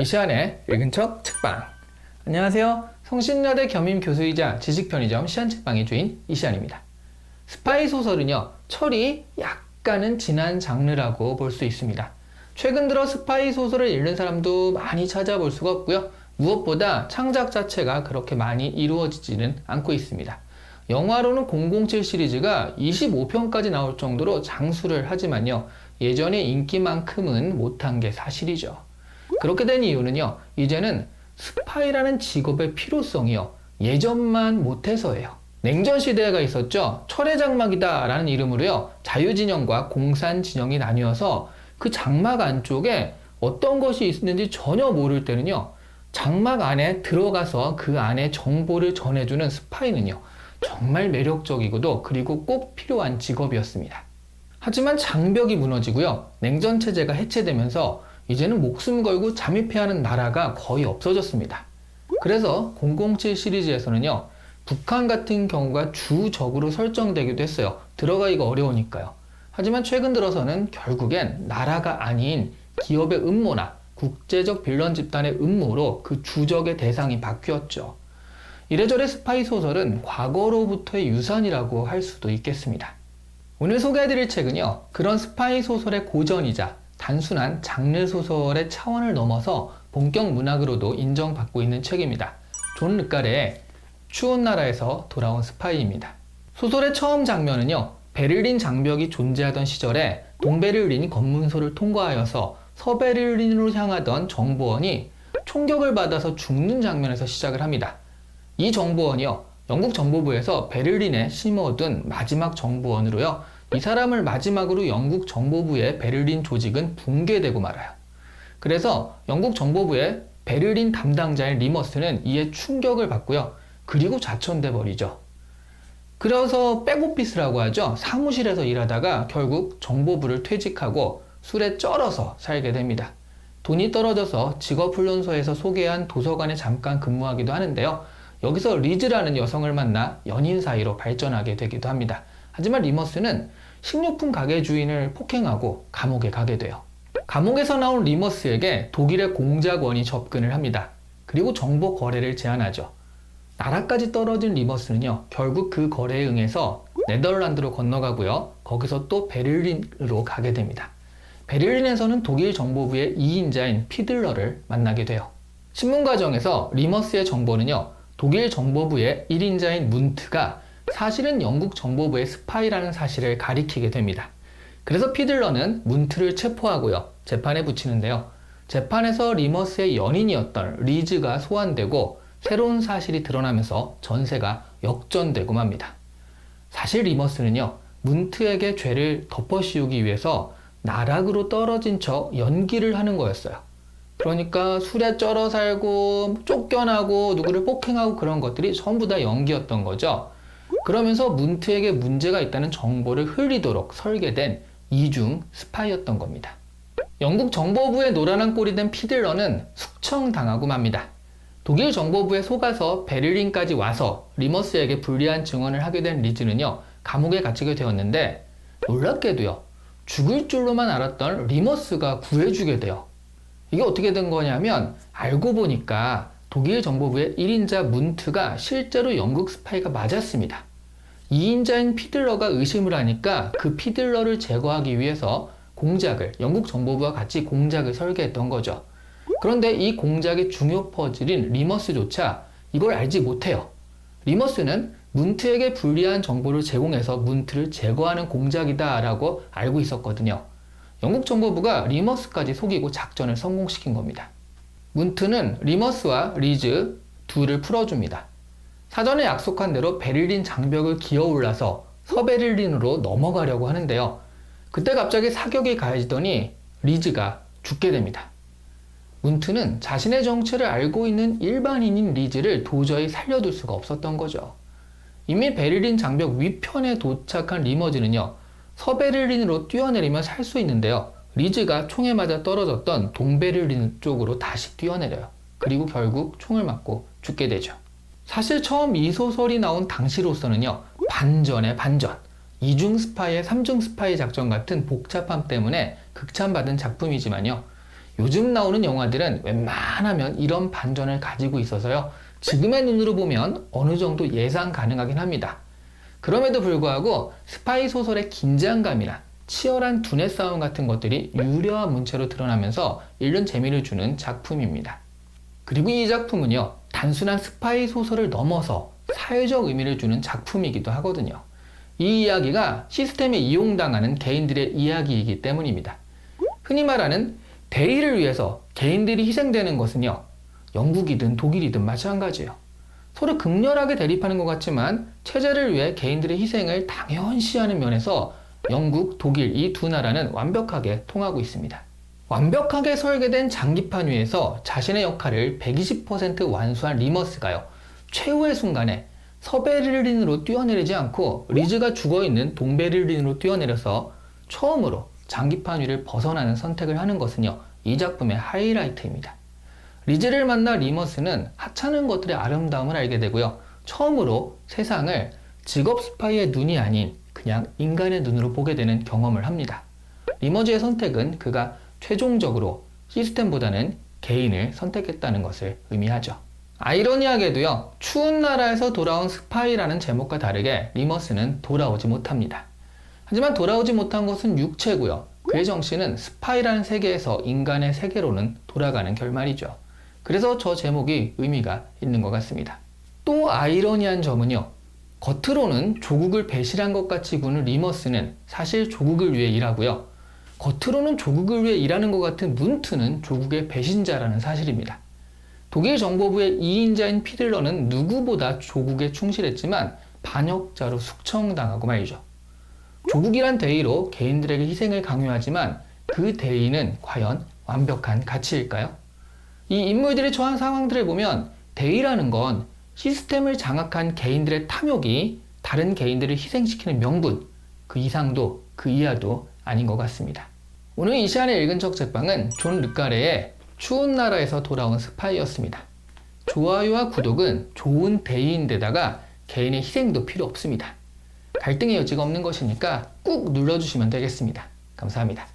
이 시간에 읽은 척 책방. 안녕하세요. 성신여대 겸임 교수이자 지식편의점 시안책방의 주인 이시안입니다. 스파이 소설은요, 철이 약간은 진한 장르라고 볼 수 있습니다. 최근 들어 스파이 소설을 읽는 사람도 많이 찾아볼 수가 없고요. 무엇보다 창작 자체가 그렇게 많이 이루어지지는 않고 있습니다. 영화로는 007 시리즈가 25편까지 나올 정도로 장수를 하지만요, 예전의 인기만큼은 못한 게 사실이죠. 그렇게 된 이유는요, 이제는 스파이라는 직업의 필요성이요, 예전만 못해서예요. 냉전 시대가 있었죠. 철의 장막이다 라는 이름으로요, 자유진영과 공산진영이 나뉘어서 그 장막 안쪽에 어떤 것이 있는지 전혀 모를 때는요, 장막 안에 들어가서 그 안에 정보를 전해주는 스파이는요, 정말 매력적이고도 그리고 꼭 필요한 직업이었습니다. 하지만 장벽이 무너지고요, 냉전 체제가 해체되면서 이제는 목숨 걸고 잠입해야 하는 나라가 거의 없어졌습니다. 그래서 007 시리즈에서는요, 북한 같은 경우가 주적으로 설정되기도 했어요. 들어가기가 어려우니까요. 하지만 최근 들어서는 결국엔 나라가 아닌 기업의 음모나 국제적 빌런 집단의 음모로 그 주적의 대상이 바뀌었죠. 이래저래 스파이 소설은 과거로부터의 유산이라고 할 수도 있겠습니다. 오늘 소개해드릴 책은요, 그런 스파이 소설의 고전이자 단순한 장르 소설의 차원을 넘어서 본격 문학으로도 인정받고 있는 책입니다. 존 르카레의 추운 나라에서 돌아온 스파이입니다. 소설의 처음 장면은요, 베를린 장벽이 존재하던 시절에 동베를린 검문소를 통과하여서 서베를린으로 향하던 정보원이 총격을 받아서 죽는 장면에서 시작을 합니다. 이 정보원이요, 영국 정보부에서 베를린에 심어둔 마지막 정보원으로요, 이 사람을 마지막으로 영국 정보부의 베를린 조직은 붕괴되고 말아요. 그래서 영국 정보부의 베를린 담당자인 리머스는 이에 충격을 받고요, 그리고 좌천돼 버리죠. 그래서 백오피스라고 하죠. 사무실에서 일하다가 결국 정보부를 퇴직하고 술에 쩔어서 살게 됩니다. 돈이 떨어져서 직업훈련소에서 소개한 도서관에 잠깐 근무하기도 하는데요. 여기서 리즈라는 여성을 만나 연인 사이로 발전하게 되기도 합니다. 하지만 리머스는 식료품 가게 주인을 폭행하고 감옥에 가게 돼요. 감옥에서 나온 리머스에게 독일의 공작원이 접근을 합니다. 그리고 정보 거래를 제안하죠. 나라까지 떨어진 리머스는요, 결국 그 거래에 응해서 네덜란드로 건너가고요, 거기서 또 베를린으로 가게 됩니다. 베를린에서는 독일 정보부의 2인자인 피들러를 만나게 돼요. 신문 과정에서 리머스의 정보는요, 독일 정보부의 1인자인 문트가 사실은 영국 정보부의 스파이라는 사실을 가리키게 됩니다. 그래서 피들러는 문트를 체포하고요, 재판에 붙이는데요. 재판에서 리머스의 연인이었던 리즈가 소환되고 새로운 사실이 드러나면서 전세가 역전되고 맙니다. 사실 리머스는요, 문트에게 죄를 덮어씌우기 위해서 나락으로 떨어진 척 연기를 하는 거였어요. 그러니까 술에 쩔어 살고 쫓겨나고 누구를 폭행하고 그런 것들이 전부 다 연기였던 거죠. 그러면서 문트에게 문제가 있다는 정보를 흘리도록 설계된 이중 스파이였던 겁니다. 영국 정보부의 노란한 꼴이 된 피들러는 숙청당하고 맙니다. 독일 정보부에 속아서 베를린까지 와서 리머스에게 불리한 증언을 하게 된 리즈는요, 감옥에 갇히게 되었는데 놀랍게도요, 죽을 줄로만 알았던 리머스가 구해주게 돼요. 이게 어떻게 된 거냐면, 알고 보니까 독일 정보부의 1인자 문트가 실제로 영국 스파이가 맞았습니다. 2인자인 피들러가 의심을 하니까 그 피들러를 제거하기 위해서 영국 정보부와 같이 공작을 설계했던 거죠. 그런데 이 공작의 중요 퍼즐인 리머스조차 이걸 알지 못해요. 리머스는 문트에게 불리한 정보를 제공해서 문트를 제거하는 공작이다 라고 알고 있었거든요. 영국 정보부가 리머스까지 속이고 작전을 성공시킨 겁니다. 문트는 리머스와 리즈 둘을 풀어줍니다. 사전에 약속한 대로 베를린 장벽을 기어올라서 서베를린으로 넘어가려고 하는데요. 그때 갑자기 사격이 가해지더니 리즈가 죽게 됩니다. 문트는 자신의 정체를 알고 있는 일반인인 리즈를 도저히 살려둘 수가 없었던 거죠. 이미 베를린 장벽 위편에 도착한 리머즈는요, 서베를린으로 뛰어내리면 살 수 있는데요, 리즈가 총에 맞아 떨어졌던 동베를린 쪽으로 다시 뛰어내려요. 그리고 결국 총을 맞고 죽게 되죠. 사실 처음 이 소설이 나온 당시로서는요, 반전의 반전, 이중 스파이의 삼중 스파이 작전 같은 복잡함 때문에 극찬받은 작품이지만요, 요즘 나오는 영화들은 웬만하면 이런 반전을 가지고 있어서요. 지금의 눈으로 보면 어느 정도 예상 가능하긴 합니다. 그럼에도 불구하고 스파이 소설의 긴장감이나 치열한 두뇌 싸움 같은 것들이 유려한 문체로 드러나면서 읽는 재미를 주는 작품입니다. 그리고 이 작품은요, 단순한 스파이 소설을 넘어서 사회적 의미를 주는 작품이기도 하거든요. 이 이야기가 시스템에 이용당하는 개인들의 이야기이기 때문입니다. 흔히 말하는 대의를 위해서 개인들이 희생되는 것은요, 영국이든 독일이든 마찬가지예요. 서로 극렬하게 대립하는 것 같지만 체제를 위해 개인들의 희생을 당연시하는 면에서 영국, 독일 이 두 나라는 완벽하게 통하고 있습니다. 완벽하게 설계된 장기판 위에서 자신의 역할을 120% 완수한 리머스가요, 최후의 순간에 서베를린으로 뛰어내리지 않고 리즈가 죽어있는 동베를린으로 뛰어내려서 처음으로 장기판 위를 벗어나는 선택을 하는 것은요, 이 작품의 하이라이트입니다. 리즈를 만나 리머스는 하찮은 것들의 아름다움을 알게 되고요, 처음으로 세상을 직업 스파이의 눈이 아닌 그냥 인간의 눈으로 보게 되는 경험을 합니다. 리머즈의 선택은 그가 최종적으로 시스템보다는 개인을 선택했다는 것을 의미하죠. 아이러니하게도요, 추운 나라에서 돌아온 스파이라는 제목과 다르게 리머스는 돌아오지 못합니다. 하지만 돌아오지 못한 것은 육체고요, 그의 정신은 스파이라는 세계에서 인간의 세계로는 돌아가는 결말이죠. 그래서 저 제목이 의미가 있는 것 같습니다. 또 아이러니한 점은요, 겉으로는 조국을 배신한 것 같이 구는 리머스는 사실 조국을 위해 일하고요, 겉으로는 조국을 위해 일하는 것 같은 문트는 조국의 배신자라는 사실입니다. 독일 정보부의 2인자인 피들러는 누구보다 조국에 충실했지만 반역자로 숙청당하고 말이죠. 조국이란 대의로 개인들에게 희생을 강요하지만 그 대의는 과연 완벽한 가치일까요? 이 인물들이 처한 상황들을 보면 대의라는 건 시스템을 장악한 개인들의 탐욕이 다른 개인들을 희생시키는 명분, 그 이상도 그 이하도 아닌 것 같습니다. 오늘 이 시간에 읽은 척 책방은 존 르카레의 추운 나라에서 돌아온 스파이였습니다. 좋아요와 구독은 좋은 대의인데다가 개인의 희생도 필요 없습니다. 갈등의 여지가 없는 것이니까 꾹 눌러주시면 되겠습니다. 감사합니다.